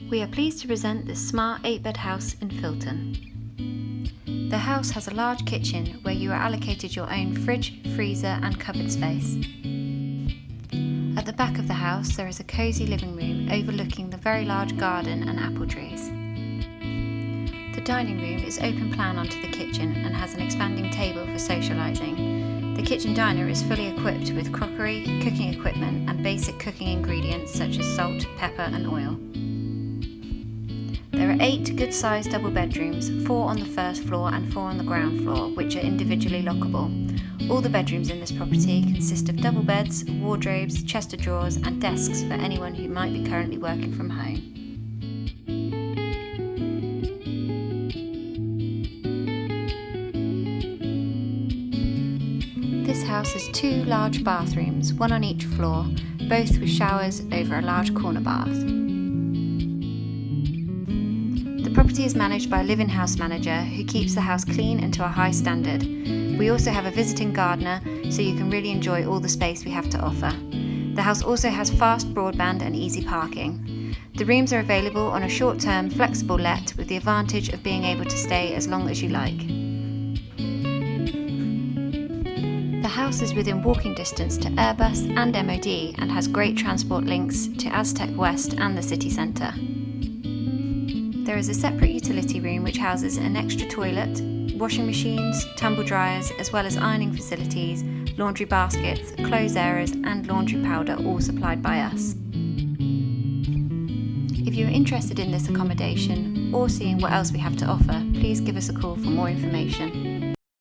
We are pleased to present this smart 8-bed house in Filton. The house has a large kitchen where you are allocated your own fridge, freezer and cupboard space. At the back of the house there is a cosy living room overlooking the very large garden and apple trees. The dining room is open plan onto the kitchen and has an expanding table for socialising. The kitchen diner is fully equipped with crockery, cooking equipment and basic cooking ingredients such as salt, pepper and oil. There are 8 good-sized double bedrooms, 4 on the first floor and 4 on the ground floor, which are individually lockable. All the bedrooms in this property consist of double beds, wardrobes, chest of drawers and desks for anyone who might be currently working from home. This house has 2 large bathrooms, one on each floor, both with showers over a large corner bath. The property is managed by a live-in house manager who keeps the house clean and to a high standard. We also have a visiting gardener, so you can really enjoy all the space we have to offer. The house also has fast broadband and easy parking. The rooms are available on a short-term, flexible let with the advantage of being able to stay as long as you like. The house is within walking distance to Airbus and MOD and has great transport links to Aztec West and the city centre. There is a separate utility room which houses an extra toilet, washing machines, tumble dryers, as well as ironing facilities, laundry baskets, clothes areas and laundry powder, all supplied by us. If you are interested in this accommodation or seeing what else we have to offer, please give us a call for more information.